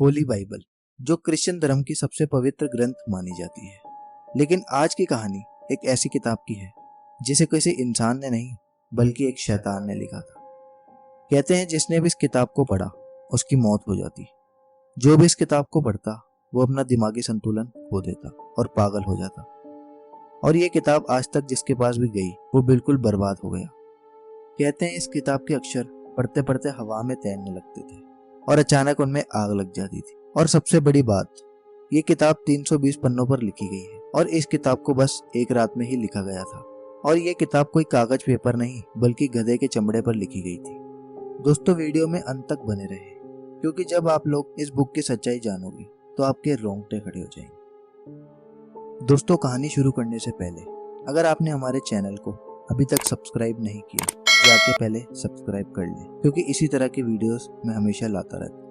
Holi Bible, जो Christian धर्म की सबसे पवित्र ग्रंथ मानी जाती है। लेकिन आज की कहानी एक ऐसी किताब की है जिसे किसी इंसान ने नहीं बल्कि एक शैतान ने लिखा था। कहते हैं जिसने भी इस किताब को पढ़ा उसकी मौत हो जाती। जो भी इस किताब को पढ़ता वो अपना दिमागी संतुलन खो देता और पागल हो जाता। और ये किताब आज तक जिसके पास भी गई वो बिल्कुल बर्बाद हो गया। कहते हैं इस किताब के अक्षर पढ़ते पढ़ते हवा में तैरने लगते थे और अचानक उनमें आग लग जाती थी। और सबसे बड़ी बात, ये किताब 320 पन्नों पर लिखी गई है और इस किताब को बस एक रात में ही लिखा गया था। और ये किताब कोई कागज पेपर नहीं बल्कि गधे के चमड़े पर लिखी गई थी। दोस्तों, वीडियो में अंत तक बने रहे क्योंकि जब आप लोग इस बुक की सच्चाई जानोगे तो आपके रोंगटे खड़े हो जाएंगे। दोस्तों, कहानी शुरू करने से पहले अगर आपने हमारे चैनल को अभी तक सब्सक्राइब नहीं किया जाके पहले सब्सक्राइब कर लें, क्योंकि इसी तरह की वीडियोस मैं हमेशा लाता रहता।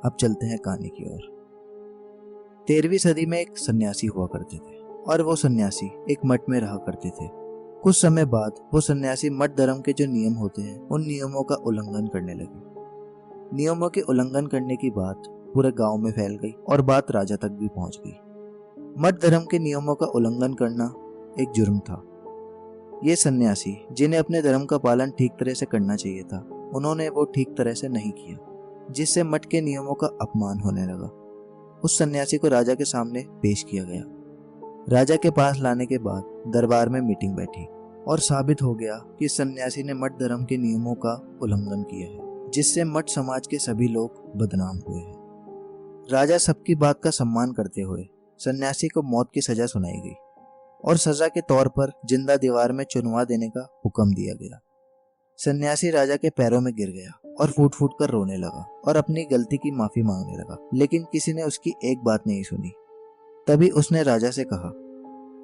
अब चलते हैं कहानी की ओर। 13वीं सदी में एक सन्यासी हुआ करते थे और वो सन्यासी एक मठ में रहा करते थे। कुछ समय बाद वो सन्यासी मठ धर्म के जो नियम होते हैं उन नियमों का उल्लंघन करने लगे। नियमों के उल्लंघन करने की बात पूरे गांव में फैल गई और बात राजा तक भी पहुंच गई। मठ धर्म के नियमों का उल्लंघन करना एक जुर्म था। ये सन्यासी, जिन्हें अपने धर्म का पालन ठीक तरह से करना चाहिए था, उन्होंने वो ठीक तरह से नहीं किया, जिससे मठ के नियमों का अपमान होने लगा। उस सन्यासी को राजा के सामने पेश किया गया। राजा के पास लाने के बाद दरबार में मीटिंग बैठी और साबित हो गया कि सन्यासी ने मठ धर्म के नियमों का उल्लंघन किया है, जिससे मठ समाज के सभी लोग बदनाम हुए हैं। राजा सबकी बात का सम्मान करते हुए सन्यासी को मौत की सजा सुनाई गई और सजा के तौर पर जिंदा दीवार में चुनवा देने का हुक्म दिया गया। सन्यासी राजा के पैरों में गिर गया और फूट फूट कर रोने लगा और अपनी गलती की माफी मांगने लगा, लेकिन किसी ने उसकी एक बात नहीं सुनी। तभी उसने राजा से कहा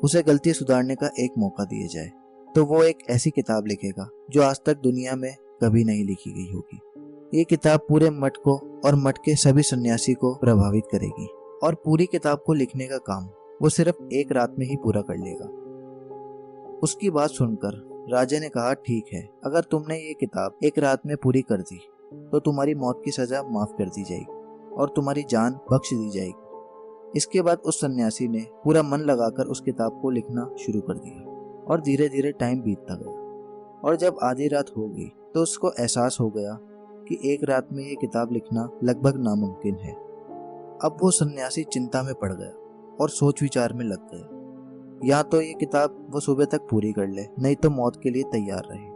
उसे गलती सुधारने का एक मौका दिया जाए तो वो एक ऐसी किताब लिखेगा जो आज तक दुनिया में कभी नहीं लिखी गई होगी। ये किताब पूरे मठ को और मठ के सभी सन्यासी को प्रभावित करेगी और पूरी किताब को लिखने का काम वो सिर्फ एक रात में ही पूरा कर लेगा। उसकी बात सुनकर राजा ने कहा, ठीक है, अगर तुमने ये किताब एक रात में पूरी कर दी तो तुम्हारी मौत की सजा माफ कर दी जाएगी और तुम्हारी जान बख्श दी जाएगी। इसके बाद उस सन्यासी ने पूरा मन लगाकर उस किताब को लिखना शुरू कर दिया और धीरे धीरे टाइम बीतता गया। और जब आधी रात हो गई तो उसको एहसास हो गया कि एक रात में ये किताब लिखना लगभग नामुमकिन है। अब वो सन्यासी चिंता में पड़ गया और सोच विचार में लग गया। या तो ये किताब वो सुबह तक पूरी कर ले, नहीं तो मौत के लिए तैयार रहे।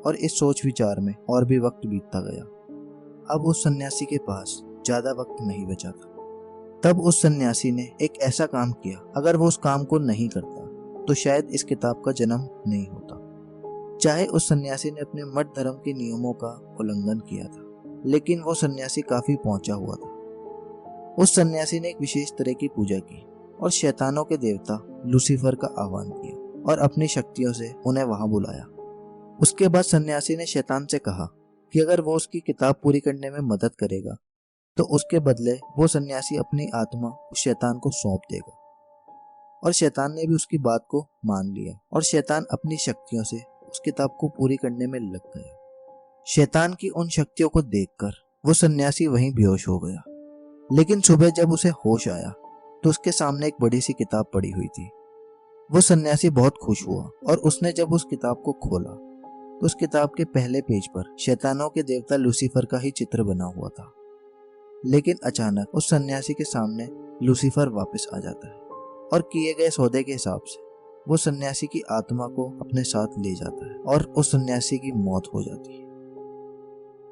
और इस सोच विचार में और भी वक्त बीतता गया। अब उस सन्यासी के पास ज्यादा वक्त नहीं बचा था। तब उस सन्यासी ने एक ऐसा काम किया, अगर वो उस काम को नहीं करता तो शायद इस किताब का जन्म नहीं होता। चाहे उस सन्यासी ने अपने मठ धर्म के नियमों का उल्लंघन किया था, लेकिन वो सन्यासी काफी पहुंचा हुआ था। उस सन्यासी ने एक विशेष तरह की पूजा की और शैतानों के देवता लूसीफर का आह्वान किया और अपनी शक्तियों से उन्हें वहां बुलाया। उसके बाद सन्यासी ने शैतान से कहा कि अगर वो उसकी किताब पूरी करने में मदद करेगा तो उसके बदले वो सन्यासी अपनी आत्मा उस शैतान को सौंप देगा। और शैतान ने भी उसकी बात को मान लिया और शैतान अपनी शक्तियों से उस किताब को पूरी करने में लग गया। शैतान की उन शक्तियों को देखकर वो सन्यासी वहीं बेहोश हो गया। लेकिन सुबह जब उसे होश आया तो उसके सामने एक बड़ी सी किताब पड़ी हुई थी। वो सन्यासी बहुत खुश हुआ और उसने जब उस किताब को खोला तो उस किताब के पहले पेज पर शैतानों के देवता लूसीफर का ही चित्र बना हुआ था। लेकिन अचानक उस सन्यासी के सामने लूसीफर वापस आ जाता है और किए गए सौदे के हिसाब से वो सन्यासी की आत्मा को अपने साथ ले जाता है और उस सन्यासी की मौत हो जाती है।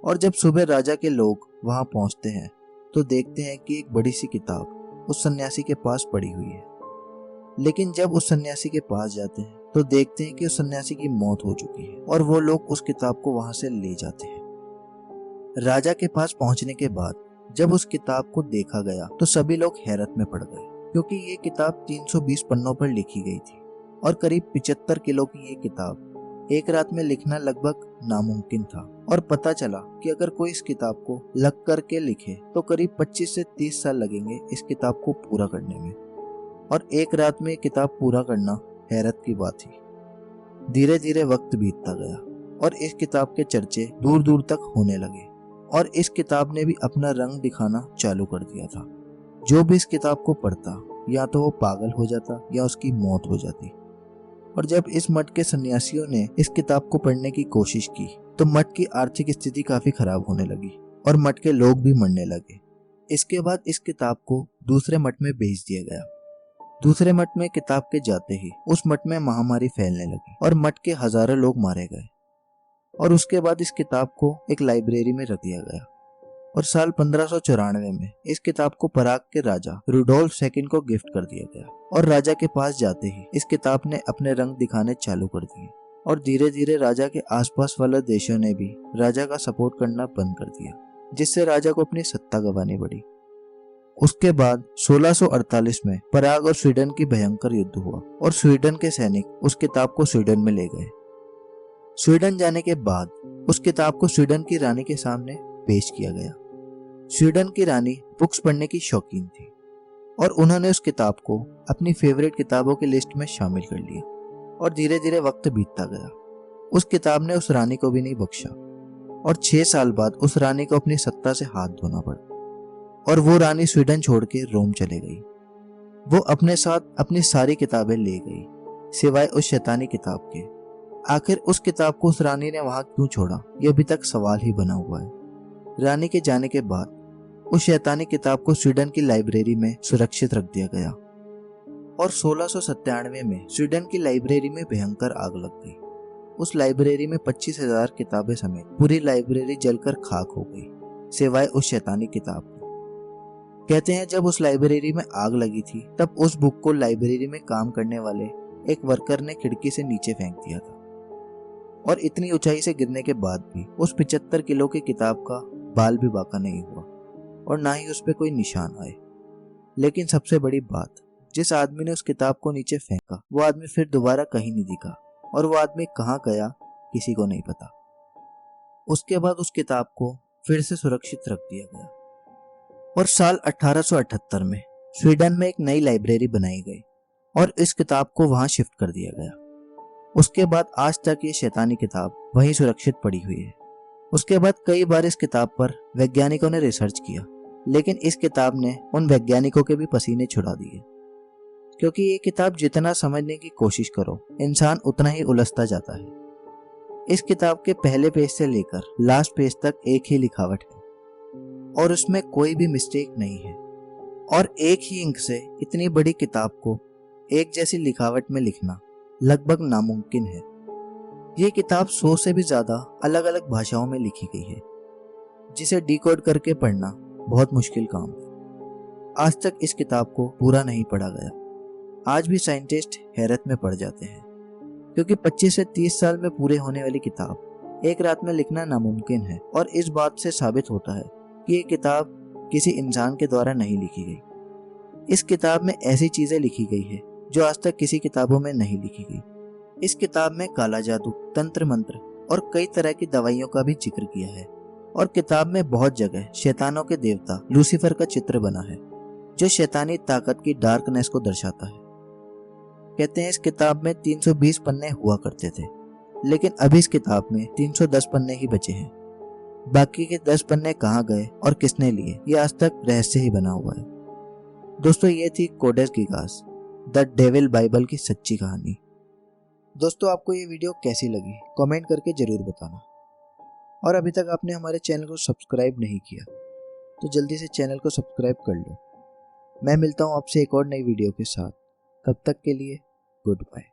और जब सुबह राजा के लोग वहां पहुंचते हैं तो देखते हैं कि एक बड़ी सी किताब उस सन्यासी के पास पड़ी हुई है। लेकिन जब उस सन्यासी के पास जाते हैं तो देखते हैं कि उस सन्यासी की मौत हो चुकी है और वो लोग उस किताब को वहां से ले जाते हैं। राजा के पास पहुंचने के बाद जब उस किताब को देखा गया तो सभी लोग हैरत में पड़ गए, क्योंकि ये किताब 320 पन्नों पर लिखी गई थी और करीब 75 किलो की ये किताब एक रात में लिखना लगभग नामुमकिन था। और पता चला कि अगर कोई इस किताब को लग करके लिखे तो करीब 25 से 30 साल लगेंगे इस किताब को पूरा करने में। और एक रात में ये किताब पूरा करना हैरत की बात थी। धीरे धीरे वक्त बीतता गया और इस किताब के चर्चे दूर दूर तक होने लगे और इस किताब ने भी अपना रंग दिखाना चालू कर दिया था। जो भी इस किताब को पढ़ता या तो वो पागल हो जाता या उसकी मौत हो जाती। और जब इस मठ के सन्यासियों ने इस किताब को पढ़ने की कोशिश की तो मठ की आर्थिक स्थिति काफी खराब होने लगी और मठ के लोग भी मरने लगे। इसके बाद इस किताब को दूसरे मठ में भेज दिया गया। दूसरे मठ में किताब के जाते ही उस मठ में महामारी फैलने लगी और मठ के हजारों लोग मारे गए। और उसके बाद इस किताब को एक लाइब्रेरी में रख दिया गया। और साल 1594 में इस किताब को पराग के राजा रुडोल्फ II को गिफ्ट कर दिया गया। और राजा के पास जाते ही इस किताब ने अपने रंग दिखाने चालू कर दिए और धीरे धीरे राजा के आसपास वाले देशों ने भी राजा का सपोर्ट करना बंद कर दिया, जिससे राजा को अपनी सत्ता गंवानी पड़ी। उसके बाद 1648 में पराग और स्वीडन की भयंकर युद्ध हुआ और स्वीडन के सैनिक उस किताब को स्वीडन में ले गए। स्वीडन जाने के बाद उस किताब को स्वीडन की रानी के सामने पेश किया गया। स्वीडन की रानी बुक्स पढ़ने की शौकीन थी और उन्होंने उस किताब को अपनी फेवरेट किताबों की लिस्ट में शामिल कर लिया। और धीरे धीरे वक्त बीतता गया। उस किताब ने उस रानी को भी नहीं बख्शा और 6 साल बाद उस रानी को अपनी सत्ता से हाथ धोना पड़ा और वो रानी स्वीडन छोड़ के रोम चले गई। वो अपने साथ अपनी सारी किताबें ले गई सिवाय उस शैतानी किताब के। आखिर उस किताब को उस रानी ने वहां क्यों छोड़ा, ये अभी तक सवाल ही बना हुआ है। रानी के जाने के बाद उस शैतानी किताब को स्वीडन की लाइब्रेरी में सुरक्षित रख दिया गया और 1697 में स्वीडन की लाइब्रेरी में भयंकर आग लग गई। उस लाइब्रेरी में 25,000 किताबें समेत पूरी लाइब्रेरी जलकर खाक हो गई सिवाय उस शैतानी किताब के। कहते हैं जब उस लाइब्रेरी में आग लगी थी तब उस बुक को लाइब्रेरी में काम करने वाले एक वर्कर ने खिड़की से नीचे फेंक दिया था और इतनी ऊंचाई से गिरने के बाद भी उस 75 किलो की किताब का बाल भी बाका नहीं हुआ और ना ही उस पे कोई निशान आए। लेकिन सबसे बड़ी बात, जिस आदमी ने उस किताब को नीचे फेंका वो आदमी फिर दोबारा कहीं नहीं दिखा और वो आदमी कहाँ गया किसी को नहीं पता। उसके बाद उस किताब को फिर से सुरक्षित रख दिया गया और साल 1878 में स्वीडन में एक नई लाइब्रेरी बनाई गई और इस किताब को वहां शिफ्ट कर दिया गया। उसके बाद आज तक ये शैतानी किताब वहीं सुरक्षित पड़ी हुई है। उसके बाद कई बार इस किताब पर वैज्ञानिकों ने रिसर्च किया, लेकिन इस किताब ने उन वैज्ञानिकों के भी पसीने छुड़ा दिए, क्योंकि ये किताब जितना समझने की कोशिश करो इंसान उतना ही उलझता जाता है। इस किताब के पहले पेज से लेकर लास्ट पेज तक एक ही लिखावट है और उसमें कोई भी मिस्टेक नहीं है और एक ही इंक से इतनी बड़ी किताब को एक जैसी लिखावट में लिखना लगभग नामुमकिन है। ये किताब 100 से भी ज्यादा अलग अलग भाषाओं में लिखी गई है, जिसे डिकोड करके पढ़ना बहुत मुश्किल काम है। आज तक इस किताब को पूरा नहीं पढ़ा गया। आज भी साइंटिस्ट हैरत में पड़ जाते हैं, क्योंकि 25 से 30 साल में पूरे होने वाली किताब एक रात में लिखना नामुमकिन है। और इस बात से साबित होता है कि ये किताब किसी इंसान के द्वारा नहीं लिखी गई। इस किताब में ऐसी चीजें लिखी गई है जो आज तक किसी किताबों में नहीं लिखी गई। इस किताब में काला जादू, तंत्र मंत्र और कई तरह की दवाइयों का भी जिक्र किया है और किताब में बहुत जगह शैतानों के देवता लूसीफर का चित्र बना है, जो शैतानी ताकत की डार्कनेस को दर्शाता है। कहते हैं इस किताब में 320 पन्ने हुआ करते थे, लेकिन अभी इस किताब में 310 पन्ने ही बचे हैं। बाकी के 10 पन्ने कहाँ गए और किसने लिए, ये आज तक रहस्य ही बना हुआ है। दोस्तों, ये थी Codex Gigas, the Devil Bible की सच्ची कहानी। दोस्तों, आपको ये वीडियो कैसी लगी कमेंट करके जरूर बताना। और अभी तक आपने हमारे चैनल को सब्सक्राइब नहीं किया तो जल्दी से चैनल को सब्सक्राइब कर लो। मैं मिलता हूँ आपसे एक और नई वीडियो के साथ। तब तक के लिए गुड बाय।